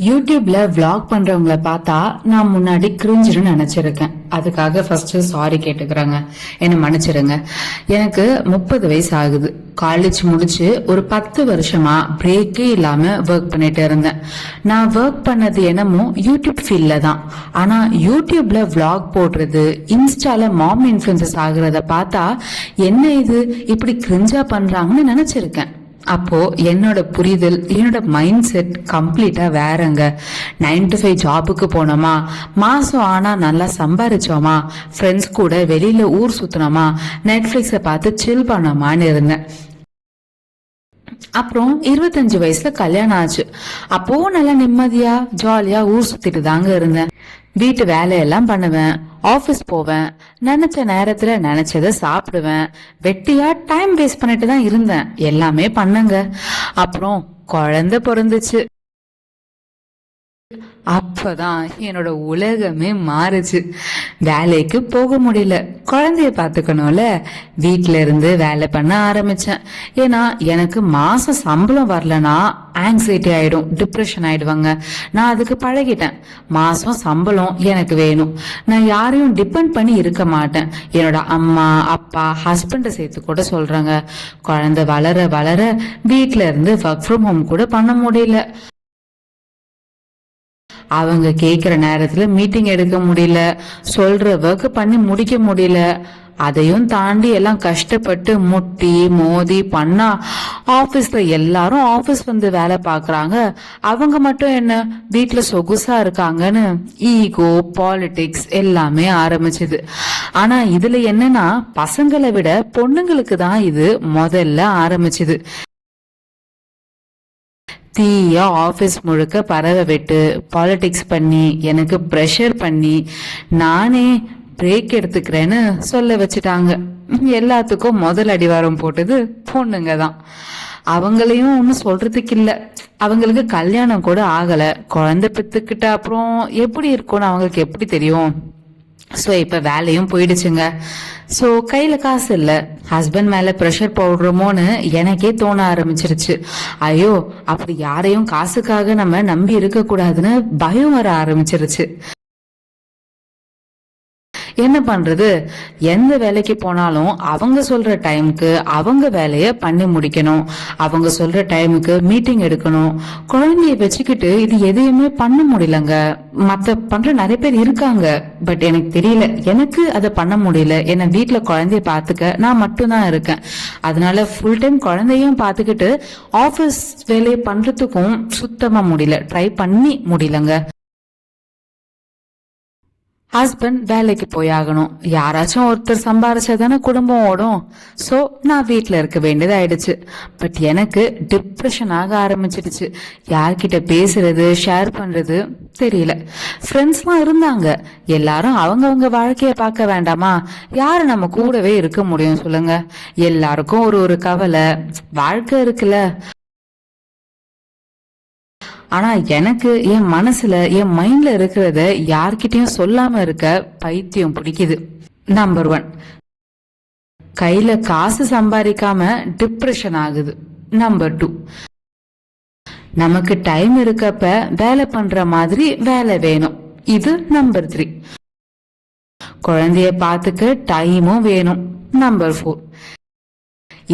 யூடியூப்ல vlog பண்றவங்கள பார்த்தா நான் முன்னாடி கிரிஞ்சுன்னு நினைச்சிருக்கேன். அதுக்காக ஃபர்ஸ்ட் சாரி கேட்டுக்கிறேங்க, என்ன மன்னிச்சிருங்க. எனக்கு 30 வயசு ஆகுது. காலேஜ் முடிச்சு ஒரு 10 வருஷமா பிரேக்கே இல்லாம ஒர்க் பண்ணிட்டு இருந்தேன். நான் ஒர்க் பண்ணது என்னமோ யூடியூப் ஃபீல்ட்ல தான். ஆனா யூடியூப்ல vlog போடுறது, இன்ஸ்டால மாம் இன்ஃபுளுசஸ் ஆகுறத பார்த்தா என்ன இது இப்படி கிரிஞ்சா பண்றாங்கன்னு நினைச்சிருக்கேன். அப்போ என்னோட புரிதல், என்னோட மைண்ட் செட் கம்ப்ளீட்டா வேறங்க. 9 to 5 ஜாபுக்கு போனோமா, மாசம் ஆனா நல்லா சம்பாரிச்சோமா, ஃப்ரெண்ட்ஸ் கூட வெளியில ஊர் சுத்தினோமா, நெட்ஃபிளிக்ஸை பார்த்து சில் பண்ணோமான்னு இருந்தேன். அப்புறம் 25 வயசுல கல்யாணம் ஆச்சு. அப்போ நல்லா நிம்மதியா ஜாலியா ஊர் சுத்திட்டு தாங்க இருந்தேன். வீட்டு வேலையெல்லாம் பண்ணுவேன், ஆபீஸ் போவேன், நினைச்ச நேரத்துல நினைச்சத சாப்பிடுவேன். வெட்டியா டைம் வேஸ்ட் பண்ணிட்டு தான் இருந்தேன். எல்லாமே பண்ணுங்க. அப்புறம் குழந்தை பிறந்துச்சு. அப்பதான் என்னோட உலகமே மாறுச்சு. வேலைக்கு போக முடியல, குழந்தைய பாத்துக்கணும்ல. வீட்டுல இருந்து வேலை பண்ண ஆரம்பிச்சேன். ஏன்னா எனக்கு மாசம் சம்பளம் வரலனா ஆங்ஸைட்டி ஆயிடும், டிப்ரெஷன் ஆயிடுவாங்க. நான் அதுக்கு பழகிட்டேன். மாசம் சம்பளம் எனக்கு வேணும். நான் யாரையும் டிபெண்ட் பண்ணி இருக்க மாட்டேன். என்னோட அம்மா, அப்பா, ஹஸ்பண்ட சேர்த்து கூட சொல்றாங்க. குழந்தை வளர வளர வீட்டுல இருந்து ஒர்க் ஃப்ரம் ஹோம் கூட பண்ண முடியல. அவங்க கேக்குற நேரத்துல மீட்டிங் எடுக்க முடியல, சொல்ற ஒர்க் பண்ணி முடிக்க முடியல. அதையும் தாண்டி எல்லாம் கஷ்டப்பட்டு முட்டி மோதி பண்ணா ஆபீஸ்ல எல்லாரும் ஆபீஸ் வந்து வேலை பாக்குறாங்க, அவங்க மட்டும் என்ன வீட்டுல சொகுசா இருக்காங்கன்னு ஈகோ, பாலிடிக்ஸ் எல்லாமே ஆரம்பிச்சது. ஆனா இதுல என்னன்னா, பசங்களை விட பொண்ணுங்களுக்கு தான் இது முதல்ல ஆரம்பிச்சது. தீயா ஆபீஸ் முழுக்க பரவ விட்டு பாலிடிக்ஸ் பண்ணி எனக்கு ப்ரெஷர் பண்ணி நானே பிரேக் எடுத்துக்கிறேன்னு சொல்ல வச்சுட்டாங்க. எல்லாத்துக்கும் முதல் அடிவாரம் போட்டது பொண்ணுங்க தான். அவங்களையும் ஒன்னும் சொல்றதுக்கு இல்ல. அவங்களுக்கு கல்யாணம் கூட ஆகல. குழந்தை பெத்துக்கிட்ட அப்புறம் எப்படி இருக்கும்னு அவங்களுக்கு எப்படி தெரியும்? ஸோ இப்ப வேலையும் போயிடுச்சுங்க. ஸோ கையில காசு இல்ல. ஹஸ்பண்ட் மேல ப்ரெஷர் போடுறோமோன்னு எனக்கே தோண ஆரம்பிச்சிருச்சு. ஐயோ, அப்படி யாரையும் காசுக்காக நம்ம நம்பி இருக்க கூடாதுன்னு பயம் வர ஆரம்பிச்சிருச்சு. என்ன பண்றது? எந்த வேலைக்கு போனாலும் அவங்க சொல்ற டைமுக்கு அவங்க வேலைய பண்ணி முடிக்கணும். அவங்க சொல்ற டைமுக்கு மீட்டிங் எடுக்கணும். குழந்தைய வச்சுக்கிட்டு இது எதையுமே பண்ண முடியலங்க. மத்த பண்ற நிறைய பேர் இருக்காங்க, பட் எனக்கு தெரியல, எனக்கு அதை பண்ண முடியல. ஏன்னா வீட்டுல குழந்தைய பாத்துக்க நான் மட்டும்தான் இருக்கேன். அதனால ஃபுல் டைம் குழந்தையும் பாத்துக்கிட்டு ஆபீஸ் வேலையை பண்றதுக்கும் சுத்தமா முடியல, ட்ரை பண்ணி முடியலங்க. ஹஸ்பண்ட் வேலைக்கு போயாகணும். யாராச்சும் ஒருத்தர் சம்பாரிச்சாதானே குடும்பம் ஓடும். சோ நான் வீட்டுல இருக்க வேண்டியது ஆயிடுச்சு. பட் எனக்கு டிப்ரெஷன் ஆக ஆரம்பிச்சிடுச்சு. யார்கிட்ட பேசுறது, ஷேர் பண்றது தெரியல. ஃப்ரெண்ட்ஸ் எல்லாம் இருந்தாங்க. எல்லாரும் அவங்கவங்க வாழ்க்கைய பார்க்க வேண்டாமா? யாரு நம்ம கூடவே இருக்க முடியும் சொல்லுங்க? எல்லாருக்கும் ஒரு கவலை, வாழ்க்கை இருக்குல்ல. ஆனா எனக்கு என் மனசுல, என் மைண்ட்ல இருக்கிறத யார்கிட்டயும் சொல்லாம இருக்க பைத்தியம் பிடிக்குது. நம்பர் 1, கையில காசு சம்பாதிக்காம டிப்ரெஷன் ஆகுது. நம்பர் 2, நமக்கு டைம் இருக்கப்ப வேலை பண்ற மாதிரி வேலை வேணும். இது நம்பர் 3, குழந்தைய பாத்துக்க டைமும் வேணும். நம்பர் 4,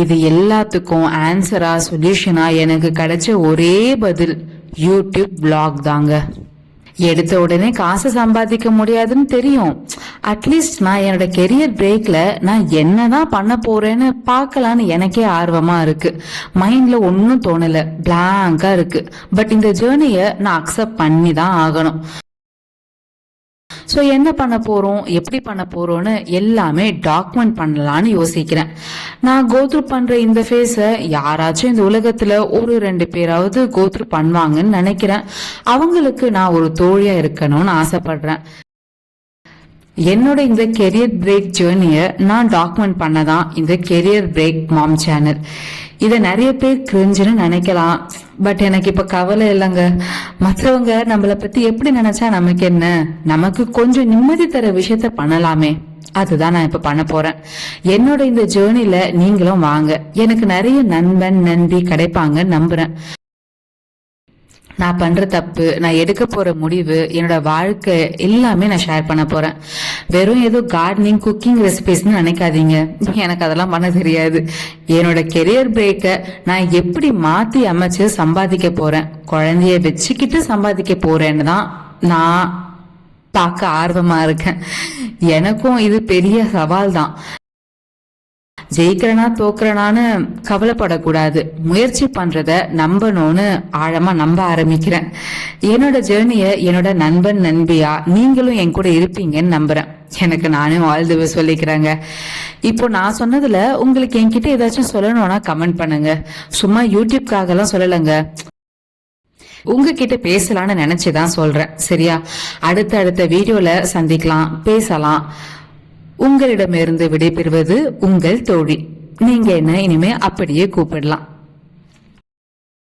இது எல்லாத்துக்கும் ஆன்சரா, சொல்யூஷனா எனக்கு கிடைச்ச ஒரே பதில் யூடியூப் vlog தாங்க. எடுத்த உடனே காசு சம்பாதிக்க முடியாதுன்னு தெரியும். அட்லீஸ்ட் நான் என்னோட கெரியர் பிரேக்ல நான் என்னதான் பண்ண போறேன்னு பார்க்கலான்னு எனக்கே ஆர்வமா இருக்கு. மைண்ட்ல ஒன்னும் தோணல, பிளாங்கா இருக்கு. பட் இந்த ஜேர்னிய நான் அக்செப்ட் பண்ணி தான் ஆகணும். ஸோ என்ன பண்ண போறோம், எப்படி பண்ண போறோம்னு எல்லாமே டாக்குமெண்ட் பண்ணலான்னு யோசிக்கிறேன். நான் கோத்ரூ பண்ற இந்த ஃபேஸை யாராச்சும் இந்த உலகத்துல 1-2 பேராவது கோத்ரூ பண்ணுவாங்கன்னு நினைக்கிறேன். அவங்களுக்கு நான் ஒரு தோழியா இருக்கணும்னு ஆசைப்படுறேன். என்னோட இந்த கெரியர் பிரேக் ஜேர்னிய நான் டாக்குமெண்ட் பண்ணதான் இந்த கெரியர் பிரேக் மாம் சேனல். இத நிறைய பேர் கிரிஞ்சுன்னு நினைக்கலாம். பட் எனக்கு இப்ப கவலை இல்லைங்க. மற்றவங்க நம்மளை பத்தி எப்படி நினைச்சா நமக்கு என்ன? நமக்கு கொஞ்சம் நிம்மதி தர விஷயத்த பண்ணலாமே. அதுதான் நான் இப்ப பண்ண போறேன். என்னோட இந்த ஜேர்னில நீங்களும் வாங்க. எனக்கு நிறைய நண்பன் நண்பி கிடைப்பாங்க நம்புறேன். நான் பண்ற தப்பு, நான் எடுக்க போற முடிவு, என்னோட வாழ்க்கை எல்லாமே நான் ஷேர் பண்ண போறேன். வெறும் ஏதோ கார்டனிங் குக்கிங் ரெசிபிஸ்ன்னு நினைக்காதீங்க. எனக்கு அதெல்லாம் பண்ண தெரியாது. என்னோட கெரியர் பிரேக்கை நான் எப்படி மாத்தி அமைச்சு சம்பாதிக்க போறேன், குழந்தைய வச்சுக்கிட்டு சம்பாதிக்க போறேன்னு தான் நான் பார்க்க ஆர்வமா இருக்கேன். எனக்கும் இது பெரிய சவால் தான். ஜெயிக்கிறனா தோக்குறனான்னு கவலைப்படக்கூடாது. முயற்சி பண்றத நம்பணும்னு ஆழமா நம்ப ஆரம்பிக்கிறேன். என்னோட ஜேர்னிய என்னோட நண்பன் நண்பியா நீங்களும் என் கூட இருப்பீங்கன்னு நம்புறேன். எனக்கு நானே ஆல் தி பெஸ்ட் சொல்லிக்கிறேங்க. இப்போ நான் சொன்னதுல உங்களுக்கு என்கிட்ட ஏதாச்சும் சொல்லணும்னா கமெண்ட் பண்ணுங்க. சும்மா யூடியூப்காக எல்லாம் சொல்லலைங்க, உங்ககிட்ட பேசலான்னு நினைச்சுதான் சொல்றேன். சரியா? அடுத்த வீடியோல சந்திக்கலாம், பேசலாம். உங்களிடமிருந்து விடைபெறுவது உங்கள் தோழி. நீங்க என்ன இனிமே அப்படியே கூப்பிடலாம்.